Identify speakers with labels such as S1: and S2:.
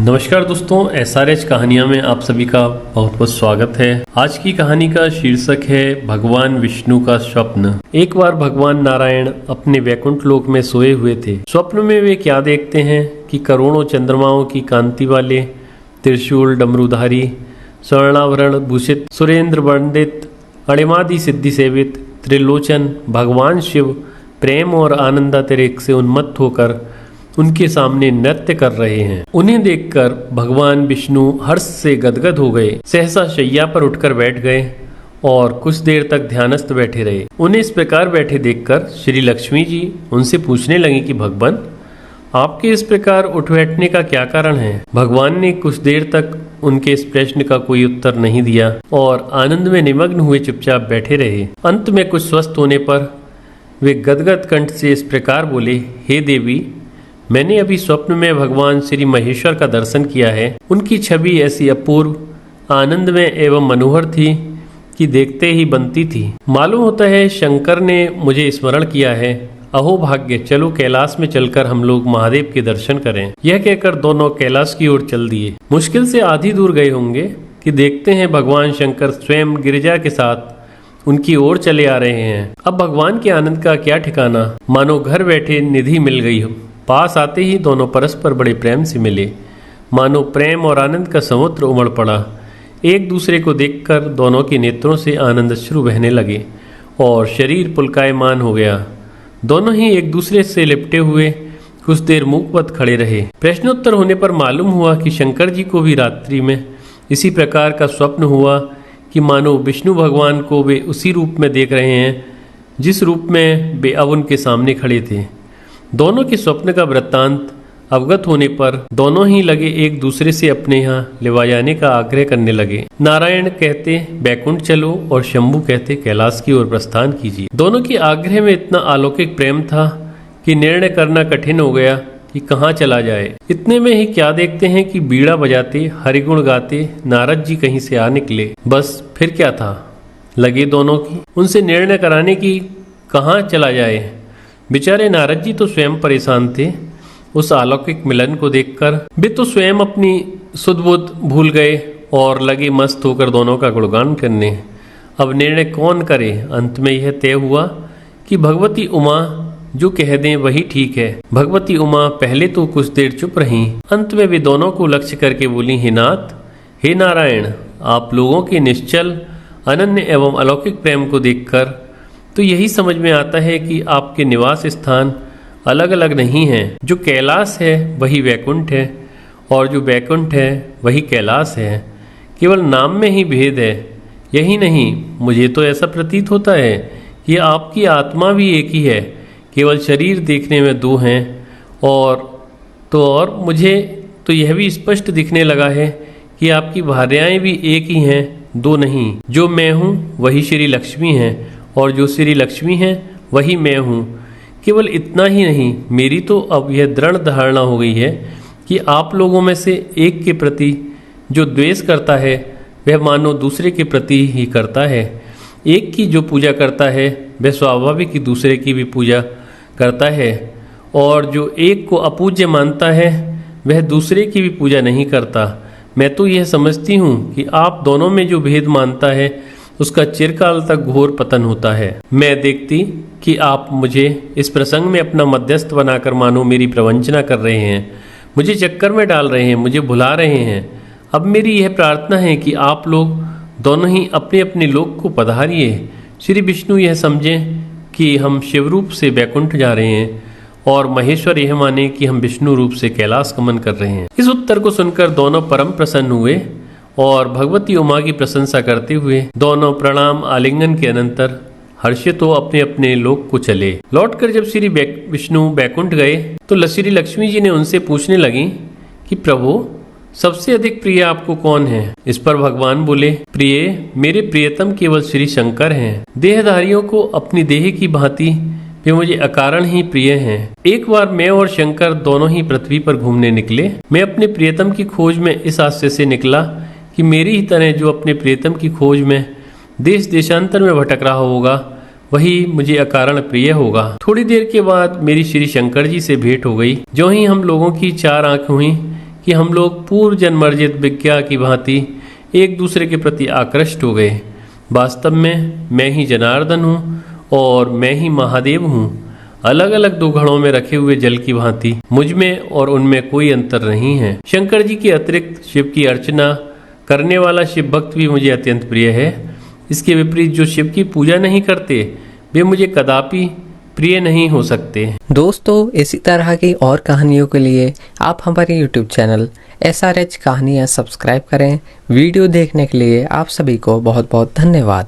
S1: नमस्कार दोस्तों, SRH कहानियाँ में आप सभी का बहुत बहुत स्वागत है। आज की कहानी का शीर्षक है भगवान विष्णु का स्वप्न। एक बार भगवान नारायण अपने वैकुंठ लोक में सोए हुए थे। स्वप्न में वे क्या देखते हैं कि करोड़ों चंद्रमाओं की कांति वाले त्रिशूल डमरूधारी स्वर्णाभरण भूषित सुरेंद्र वंदित अणिमादि सिद्धि सेवित त्रिलोचन भगवान शिव प्रेम और आनंदातिरेक से उन्मत्त होकर उनके सामने नृत्य कर रहे हैं। उन्हें देखकर भगवान विष्णु हर्ष से गदगद हो गए, सहसा शैया पर उठकर बैठ गए और कुछ देर तक ध्यानस्थ बैठे रहे। उन्हें इस प्रकार बैठे देखकर श्री लक्ष्मी जी उनसे पूछने लगी कि भगवान, आपके इस प्रकार उठ बैठने का क्या कारण है? भगवान ने कुछ देर तक उनके इस प्रश्न का कोई उत्तर नहीं दिया और आनंद में निमग्न हुए चुपचाप बैठे रहे। अंत में कुछ स्वस्थ होने पर वे गदगद कंठ से इस प्रकार बोले, हे देवी, मैंने अभी स्वप्न में भगवान श्री महेश्वर का दर्शन किया है। उनकी छवि ऐसी अपूर्व आनंदमय एवं मनोहर थी कि देखते ही बनती थी। मालूम होता है शंकर ने मुझे स्मरण किया है। अहो भाग्य, चलो कैलाश में चलकर हम लोग महादेव के दर्शन करें। यह कहकर दोनों कैलाश की ओर चल दिए। मुश्किल से आधी दूर गए होंगे कि देखते हैं भगवान शंकर स्वयं गिरिजा के साथ उनकी ओर चले आ रहे हैं। अब भगवान के आनंद का क्या ठिकाना, मानो घर बैठे निधि मिल गई हो। पास आते ही दोनों परस्पर बड़े प्रेम से मिले, मानो प्रेम और आनंद का समुद्र उमड़ पड़ा। एक दूसरे को देखकर दोनों के नेत्रों से आनंद अश्रु बहने लगे और शरीर पुलकायमान हो गया। दोनों ही एक दूसरे से लिपटे हुए कुछ देर मूकवत खड़े रहे। प्रश्नोत्तर होने पर मालूम हुआ कि शंकर जी को भी रात्रि में इसी प्रकार का स्वप्न हुआ कि मानो विष्णु भगवान को वे उसी रूप में देख रहे हैं जिस रूप में वे अब उनके सामने खड़े थे। दोनों के स्वप्न का वृत्तांत अवगत होने पर दोनों ही लगे एक दूसरे से अपने यहाँ ले जाने का आग्रह करने लगे। नारायण कहते बैकुंठ चलो और शंभु कहते कैलाश की ओर प्रस्थान कीजिए। दोनों के आग्रह में इतना अलौकिक प्रेम था कि निर्णय करना कठिन हो गया कि कहाँ चला जाए। इतने में ही क्या देखते हैं कि बीड़ा बजाते हरिगुण गाते नारद जी कहीं से आ निकले। बस फिर क्या था, लगे दोनों की उनसे निर्णय कराने की कहाँ चला जाए। बेचारे नारद जी तो स्वयं परेशान थे उस अलौकिक मिलन को देखकर। वे तो स्वयं अपनी सुध-बुध भूल गए और लगे मस्त होकर दोनों का गुणगान करने। अब निर्णय कौन करे। अंत में यह तय हुआ कि भगवती उमा जो कह दें वही ठीक है। भगवती उमा पहले तो कुछ देर चुप रहीं, अंत में वे दोनों को लक्ष्य करके बोली, हे नाथ, हे नारायण, आप लोगों के निश्चल अनन्य एवं अलौकिक प्रेम को देखकर तो यही समझ में आता है कि आपके निवास स्थान अलग अलग नहीं हैं। जो कैलाश है वही वैकुंठ है और जो वैकुंठ है वही कैलाश है। केवल नाम में ही भेद है। यही नहीं, मुझे तो ऐसा प्रतीत होता है कि आपकी आत्मा भी एक ही है, केवल शरीर देखने में दो हैं। और मुझे तो यह भी स्पष्ट दिखने लगा है कि आपकी भार्याएं भी एक ही हैं, दो नहीं। जो मैं हूँ वही श्री लक्ष्मी हैं और जो श्री लक्ष्मी हैं वही मैं हूँ। केवल इतना ही नहीं, मेरी तो अब यह दृढ़ धारणा हो गई है कि आप लोगों में से एक के प्रति जो द्वेष करता है वह मानो दूसरे के प्रति ही करता है। एक की जो पूजा करता है वह स्वाभाविक ही दूसरे की भी पूजा करता है और जो एक को अपूज्य मानता है वह दूसरे की भी पूजा नहीं करता। मैं तो यह समझती हूँ कि आप दोनों में जो भेद मानता है उसका चिरकाल तक घोर पतन होता है। मैं देखती कि आप मुझे इस प्रसंग में अपना मध्यस्थ बनाकर मानो मेरी प्रवंचना कर रहे हैं, मुझे चक्कर में डाल रहे हैं, मुझे भुला रहे हैं। अब मेरी यह प्रार्थना है कि आप लोग दोनों ही अपने अपने लोक को पधारिए। श्री विष्णु यह समझें कि हम शिव रूप से वैकुंठ जा रहे हैं और महेश्वर यह माने कि हम विष्णु रूप से कैलाश गमन कर रहे हैं। इस उत्तर को सुनकर दोनों परम प्रसन्न हुए और भगवती उमा की प्रशंसा करते हुए दोनों प्रणाम आलिंगन के अनंतर हर्षित तो अपने अपने लोक को चले। लौटकर जब श्री विष्णु बैकुंठ गए तो श्री लक्ष्मी जी ने उनसे पूछने लगी कि प्रभु, सबसे अधिक प्रिय आपको कौन है? इस पर भगवान बोले, प्रिय, मेरे प्रियतम केवल श्री शंकर हैं। देहधारियों को अपनी देह की भांति वे मुझे अकारण ही प्रिय हैं। एक बार मैं और शंकर दोनों ही पृथ्वी पर घूमने निकले। मैं अपने प्रियतम की खोज में इस आशय से निकला कि मेरी ही तरह जो अपने प्रियतम की खोज में देश देशांतर में भटक रहा होगा वही मुझे अकारण प्रिय होगा। थोड़ी देर के बाद मेरी श्री शंकर जी से भेंट हो गई। जो ही हम लोगों की चार आंख हुई कि हम लोग पूर्व जन्मार्जित विज्ञा की भांति एक दूसरे के प्रति आकृष्ट हो गए। वास्तव में मैं ही जनार्दन हूँ और मैं ही महादेव हूँ। अलग अलग दो घड़ों में रखे हुए जल की भांति मुझ में और उनमें कोई अंतर नहीं है। शंकर जी के अतिरिक्त शिव की अर्चना करने वाला शिव भक्त भी मुझे अत्यंत प्रिय है। इसके विपरीत जो शिव की पूजा नहीं करते वे मुझे कदापि प्रिय नहीं हो सकते।
S2: दोस्तों, इसी तरह की और कहानियों के लिए आप हमारे YouTube चैनल SRH कहानियाँ सब्सक्राइब करें। वीडियो देखने के लिए आप सभी को बहुत बहुत धन्यवाद।